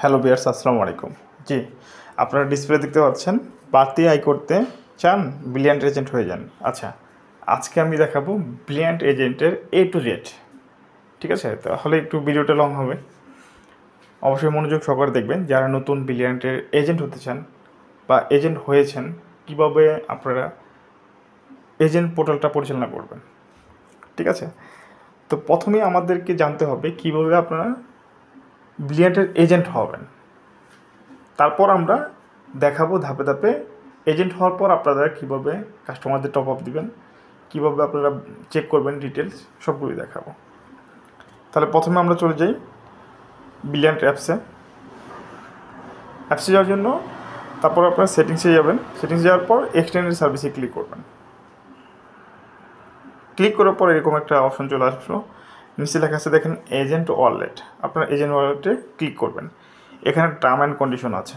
Hello viewers, আসসালামু আলাইকুম। জি, আপনারা ডিসপ্লে দেখতে পাচ্ছেন, বাড়তি আয় করতে চান, ব্রিলিয়ান্ট এজেন্ট হয়ে যান। আচ্ছা, আজকে আমি দেখাবো ব্রিলিয়ান্ট এজেন্টের এ টু জেড। ঠিক আছে, তাহলে একটু ভিডিওটা লং হবে, অবশ্যই মনোযোগ সহকারে দেখবেন। যারা নতুন ব্রিলিয়ান্টের এজেন্ট হতে চান বা এজেন্ট হয়েছেন, কীভাবে আপনারা এজেন্ট পোর্টালটা পরিচালনা করবেন। ঠিক আছে, তো প্রথমেই আমাদেরকে জানতে হবে কীভাবে আপনারা ব্রিলিয়ান্টের এজেন্ট হবেন। তারপর আমরা দেখাবো ধাপে ধাপে এজেন্ট হওয়ার পর আপনারা কীভাবে কাস্টমারদের টপ আপ দিবেন, কীভাবে আপনারা চেক করবেন ডিটেলস, সবগুলোই দেখাবো। তাহলে প্রথমে আমরা চলে যাই ব্রিলিয়ান্ট অ্যাপসে যাওয়ার জন্য। তারপর আপনারা সেটিংসে যাবেন, সেটিংসে যাওয়ার পর এক্সটেন্ডেড সার্ভিসে ক্লিক করবেন। ক্লিক করার পর এরকম একটা অপশন চলে আসলো, নিচে লেখা আছে দেখেন এজেন্ট ওয়ালেট। আপনারা এজেন্ট ওয়ালেটে ক্লিক করবেন। এখানে টার্ম অ্যান্ড কন্ডিশন আছে,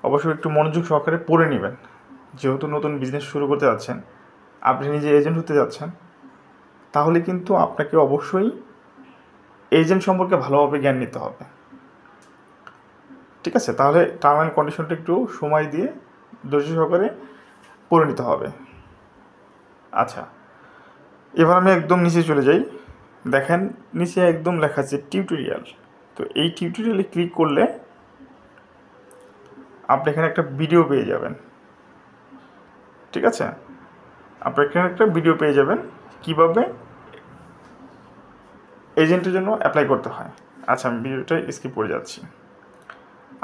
অবশ্যই একটু মনোযোগ সহকারে পড়ে নেবেন। যেহেতু নতুন বিজনেস শুরু করতে যাচ্ছেন, আপনি নিজে এজেন্ট হতে যাচ্ছেন, তাহলে কিন্তু আপনাকে অবশ্যই এজেন্ট সম্পর্কে ভালোভাবে জ্ঞান নিতে হবে। ঠিক আছে, তাহলে টার্ম অ্যান্ড কন্ডিশনটা একটু সময় দিয়ে ধৈর্য সহকারে পড়ে নিতে হবে। আচ্ছা, এবার আমি একদম নিচে চলে যাই। দেখেন নিচে একদম লেখা আছে টিউটোরিয়াল। তো এই টিউটোরিয়ালে ক্লিক করলে আপনি এখানে একটা ভিডিও পেয়ে যাবেন। ঠিক আছে, আপনি এখানে একটা ভিডিও পেয়ে যাবেন কীভাবে এজেন্টের জন্য অ্যাপ্লাই করতে হয়। আচ্ছা, আমি ভিডিওটা স্কিপ করে যাচ্ছি,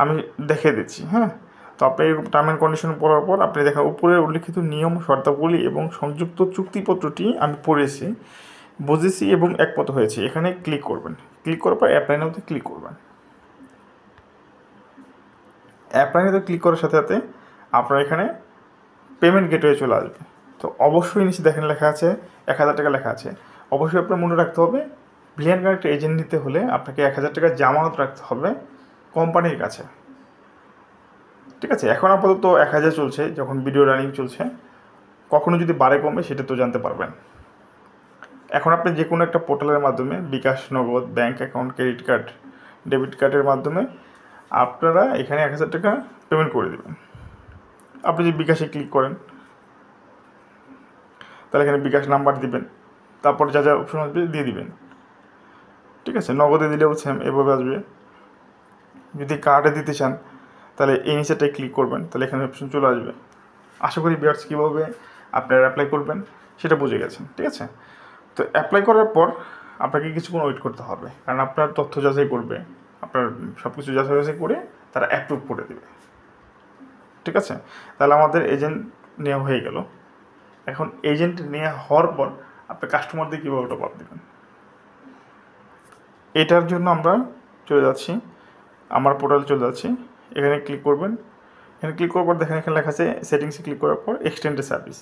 আমি দেখিয়ে দিচ্ছি। হ্যাঁ, তো আপনি এরকম টার্ম অ্যান্ড কন্ডিশন পড়ার পর আপনি দেখা উপরে উল্লিখিত নিয়ম শর্তাবলী এবং সংযুক্ত চুক্তিপত্রটি আমি পড়েছি, বুঝেছি এবং একমত হয়েছি। এখানে ক্লিক করবেন। ক্লিক করার পর অ্যাপ্লাই নাওতে ক্লিক করবেন। অ্যাপ্লাই নাওতে ক্লিক করার সাথে সাথে আপনার এখানে পেমেন্ট গেটওয়ে চলে আসবে। তো অবশ্যই নিচে দেখেন লেখা আছে 1000 টাকা লেখা আছে। অবশ্যই আপনার মনে রাখতে হবে, ব্রিলিয়ান্ট কার্ড এজেন্ট নিতে হলে আপনাকে 1000 টাকা জামানত রাখতে হবে কোম্পানির কাছে। ঠিক আছে, এখন আপাতত 1000 চলছে, যখন ভিডিও রানিং চলছে। কখনো যদি বাড়ে কমে সেটা তো জানতে পারবেন। এখন আপনি যে কোনো একটা পোর্টালের মাধ্যমে বিকাশ, নগদ, bank account, credit card, debit কার্ডের মাধ্যমে আপনারা এখানে 1000 টাকা পেমেন্ট করে দেবেন। আপনি যদি বিকাশে ক্লিক করেন, তাহলে এখানে বিকাশ নাম্বার দিবেন, তারপর যা যা অপশন আসবে দিয়ে দিবেন। ঠিক আছে, নগদে দিলেও সেম এভাবে আসবে। যদি কার্ডে দিতে চান তাহলে এই নিচেটায় ক্লিক করবেন, তাহলে এখানে অপশন চলে আসবে। আশা করি ভিউয়ার্স কীভাবে আপনারা অ্যাপ্লাই করবেন সেটা বুঝে গেছেন। ঠিক আছে, তো অ্যাপ্লাই করার পর আপনাকে কিছুক্ষণ ওয়েট করতে হবে, কারণ আপনার তথ্য যাচাই করবে, আপনার সব কিছু যাচাই করে তারা অ্যাপ্রুভ করে দেবে। ঠিক আছে, তাহলে আমাদের এজেন্ট নেওয়া হয়ে গেল। এখন এজেন্ট নেওয়া হওয়ার পর আপনি কাস্টমারদের কীভাবে টপ আপ দেবেন, এটার জন্য আমরা চলে যাচ্ছি, আমার পোর্টাল চলে যাচ্ছি। এখানে ক্লিক করবেন। এখানে ক্লিক করার পর দেখেন এখানে লেখা আছে সেটিংসে ক্লিক করার পর extended service.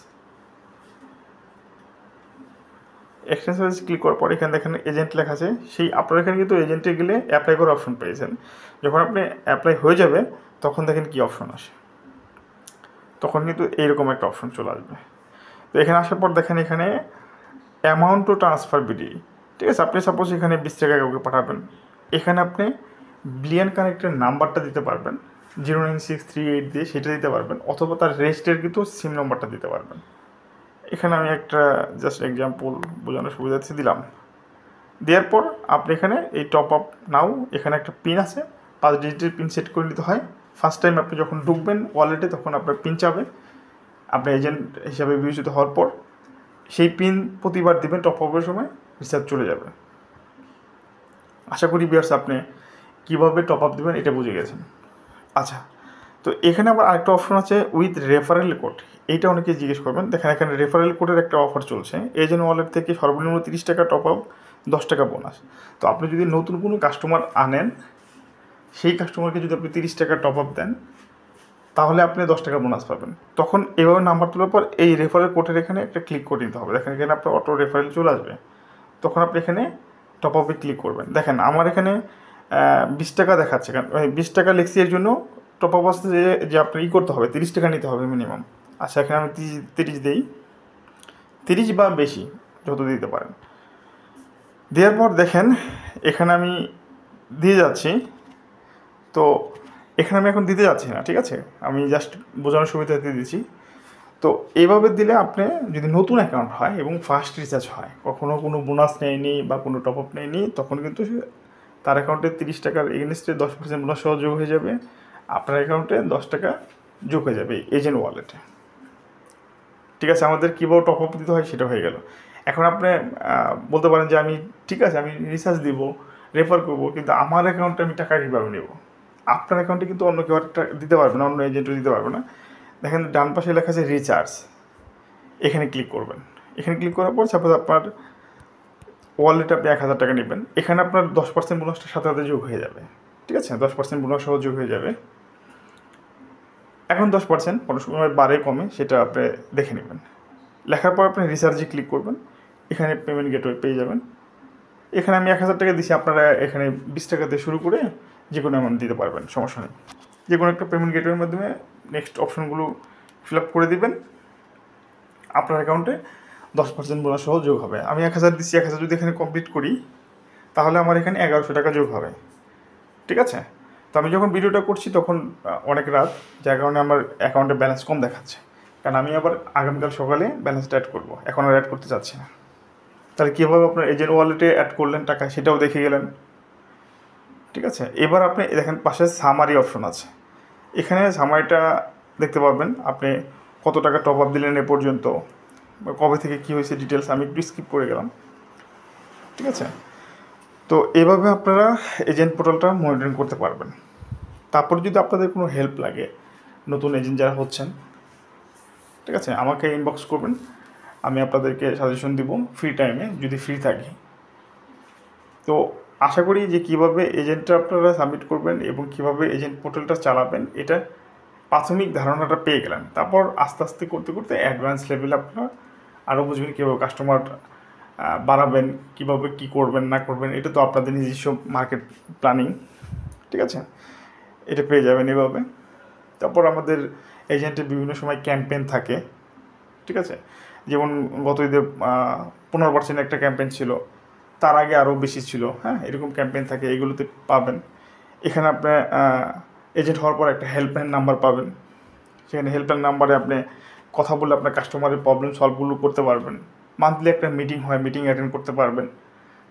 Extend service click করার পর এখানে দেখেন এজেন্ট লেখা আছে। সেই আপনার এখানে কিন্তু এজেন্টে গেলে অ্যাপ্লাই করার অপশন পেয়েছেন। যখন আপনি অ্যাপ্লাই হয়ে যাবে তখন দেখেন কী অপশন আসে, তখন কিন্তু এইরকম একটা অপশন চলে আসবে। তো এখানে আসার পর দেখেন এখানে অ্যামাউন্ট টু ট্রান্সফার বিডি। ঠিক আছে, আপনি সাপোজ এখানে 20 টাকা কাউকে পাঠাবেন, এখানে আপনি ব্রিলিয়ান্ট কানেক্টের নাম্বারটা দিতে পারবেন, 09638 দিয়ে সেটা দিতে পারবেন, অথবা তার রেজিস্টার কিন্তু সিম নম্বরটা দিতে পারবেন। এখানে আমি একটা জাস্ট এক্সাম্পল বোঝানোর সুবিধার্থে দিলাম। দেওয়ার পর আপনি এখানে এই টপ আপ নাও, এখানে একটা পিন আছে, 5 ডিজিটের পিন সেট করে নিতে হয়। ফার্স্ট টাইম আপনি যখন ঢুকবেন ওয়ালেটে তখন আপনার পিন চাবে, আপনি এজেন্ট হিসাবে বিবেচিত হওয়ার পর সেই পিন প্রতিবার দিবেন, টপ আপের সময় রিচার্জ চলে যাবে। আশা করি ভিউয়ার্স আপনি কীভাবে টপ আপ দেবেন এটা বুঝে গেছেন। আচ্ছা, তো এখানে আবার আরেকটা অপশন আছে উইথ রেফারেল কোড। এইটা অনেকে জিজ্ঞেস করবেন। দেখেন এখানে রেফারেল কোডের একটা অফার চলছে। এজেন্ট ওয়ালেট থেকে সর্বনিম্ন 30 টাকা টপ আপ, 10 টাকা বোনাস। তো আপনি যদি নতুন কোনো কাস্টমার আনেন, সেই কাস্টমারকে যদি আপনি 30 টাকা টপ আপ দেন, তাহলে আপনি 10 টাকা বোনাস পাবেন। তখন এভাবে নাম্বার তোলার পর এই রেফারেল কোডের এখানে একটা ক্লিক করে নিতে হবে। দেখেন এখানে আপনার অটো রেফারেল চলে আসবে, তখন আপনি এখানে টপ আপে ক্লিক করবেন। দেখেন আমার এখানে 20 টাকা দেখাচ্ছে, কারণ 20 টাকা লিখছি এর জন্য টপ আপ আসতে যে আপনার করতে হবে 30 টাকা নিতে হবে মিনিমাম। আচ্ছা, এখানে আমি 30 দিই, 30 বা বেশি যত দিতে পারেন। দেওয়ার পর দেখেন এখানে আমি দিয়ে যাচ্ছি, তো এখানে আমি এখন দিতে যাচ্ছি না, ঠিক আছে, আমি জাস্ট বোঝানোর সুবিধাতে দিচ্ছি। তো এইভাবে দিলে আপনি যদি নতুন অ্যাকাউন্ট হয় এবং ফার্স্ট রিচার্জ হয়, কখনও কোনো বোনাস নেয়নি বা কোনো টপ আপ নেয়নি, তখন কিন্তু তার অ্যাকাউন্টে 30 টাকার এগেনস্টে 10% বোনাস সহ যোগ হয়ে যাবে, আপনার অ্যাকাউন্টে 10 টাকা যোগ হয়ে যাবে এজেন্ট ওয়ালেটে। ঠিক আছে, আমাদের কীভাবে টপ আপ দিতে হয় সেটা হয়ে গেল। এখন আপনি বলতে পারেন যে আমি ঠিক আছে আমি রিচার্জ দিব, রেফার করবো, কিন্তু আমার অ্যাকাউন্টে আমি টাকা কীভাবে নেব? আপনার অ্যাকাউন্টে কিন্তু অন্য কেউ একটা দিতে পারবে না, অন্য এজেন্টও দিতে পারবে না। দেখেন ডান পাশে লেখা আছে রিচার্জ, এখানে ক্লিক করবেন। এখানে ক্লিক করার পর সাপোজ আপনার ওয়ালেটে আপনি 1000 টাকা নেবেন, এখানে আপনার 10% বোনাসটার সাথে সাথে যোগ হয়ে যাবে। ঠিক আছে, 10% বোনাস সহ যোগ হয়ে যাবে। এখন 10% কোনো সময় বাড়ে কমে সেটা আপনি দেখে নেবেন। লেখার পর আপনি রিচার্জে ক্লিক করবেন, এখানে পেমেন্ট গেটওয়ে পেয়ে যাবেন। এখানে আমি 1000 টাকা দিচ্ছি, আপনারা এখানে 20 টাকা দিয়ে শুরু করে যে কোনো অ্যামাউন্ট দিতে পারবেন, সমস্যা নেই। যে কোনো একটা পেমেন্ট গেটওয়ের মাধ্যমে নেক্সট অপশনগুলো ফিল আপ করে দিবেন, আপনার অ্যাকাউন্টে 10% বোনাস সহ যোগ হবে। আমি 1000 দিচ্ছি, 1000 যদি এখানে কমপ্লিট করি তাহলে আমার এখানে 1100 টাকা যোগ হবে। ঠিক আছে, তো আমি যখন ভিডিওটা করছি তখন অনেক রাত, যার কারণে আমার অ্যাকাউন্টে ব্যালেন্স কম দেখাচ্ছে, কারণ আমি আবার আগামীকাল সকালে ব্যালেন্সটা অ্যাড করবো, এখন আর অ্যাড করতে চাচ্ছি না। তাহলে কীভাবে আপনার এজেন্ট ওয়ালেটে অ্যাড করলেন টাকা সেটাও দেখে গেলেন। ঠিক আছে, এবার আপনি দেখেন পাশে সামারি অপশন আছে, এখানে সামারিটা দেখতে পাবেন আপনি কত টাকা টপ আপ দিলেন এ পর্যন্ত, বা কবে থেকে কী হয়েছে ডিটেলস, আমি একটু স্কিপ করে গেলাম। ঠিক আছে, তো এভাবে আপনারা এজেন্ট পোর্টালটা মনিটরিং করতে পারবেন। তারপর যদি আপনাদের কোনো হেল্প লাগে, নতুন এজেন্ট যারা হচ্ছেন, ঠিক আছে, আমাকে ইনবক্স করবেন, আমি আপনাদেরকে সাজেশন দিব ফ্রি টাইমে যদি ফ্রি থাকি। তো আশা করি যে কীভাবে এজেন্টটা আপনারা সাবমিট করবেন এবং কীভাবে এজেন্ট পোর্টালটা চালাবেন এটা প্রাথমিক ধারণাটা পেয়ে গেলেন। তারপর আস্তে আস্তে করতে করতে অ্যাডভান্স লেভেলে আপনারা আরও বুঝবেন কীভাবে কাস্টমার বাড়াবেন, কীভাবে কী করবেন না করবেন, এটা তো আপনাদের নিজস্ব মার্কেট প্ল্যানিং। ঠিক আছে, এটা পেয়ে যাবেন এভাবে। তারপর আমাদের এজেন্টের বিভিন্ন সময় ক্যাম্পেইন থাকে। ঠিক আছে, যেমন গত ঈদে 15% একটা ক্যাম্পেইন ছিল, তার আগে আরও বেশি ছিল, হ্যাঁ, এরকম ক্যাম্পেইন থাকে, এগুলোতে পাবেন। এখানে আপনার এজেন্ট হওয়ার পর একটা হেল্পলাইন নাম্বার পাবেন, সেখানে হেল্পলাইন নাম্বারে আপনি কথা বলে আপনার কাস্টমারের প্রবলেম সলভগুলো করতে পারবেন। মান্থলি একটা মিটিং হয়, মিটিং অ্যাটেন্ড করতে পারবেন।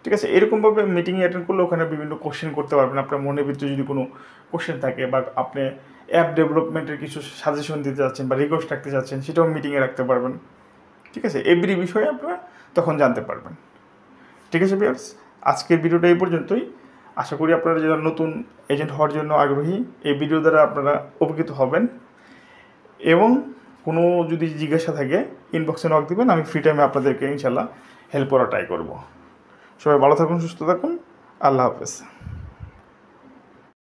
ঠিক আছে, এরকমভাবে মিটিং অ্যাটেন্ড করলে ওখানে বিভিন্ন কোশ্চেন করতে পারবেন, আপনার মনের ভিতরে যদি কোনো কোশ্চেন থাকে বা আপনি অ্যাপ ডেভেলপমেন্টের কিছু সাজেশন দিতে চাচ্ছেন বা রিকোয়েস্ট রাখতে চাচ্ছেন, সেটাও মিটিংয়ে রাখতে পারবেন। ঠিক আছে, এভরি বিষয়ে আপনারা তখন জানতে পারবেন। ঠিক আছে ভিউয়ার্স, আজকের ভিডিওটা এই পর্যন্তই। আশা করি আপনারা যারা নতুন এজেন্ট হওয়ার জন্য আগ্রহী, এই ভিডিও দ্বারা আপনারা উপকৃত হবেন, এবং কোনো যদি জিজ্ঞাসা থাকে ইনবক্সে নক দিবেন, আমি ফ্রি টাইমে আপনাদেরকে ইনশাল্লাহ হেল্প করার ট্রাই করব। সবাই ভালো থাকুন, সুস্থ থাকুন, আল্লাহ হাফেজ।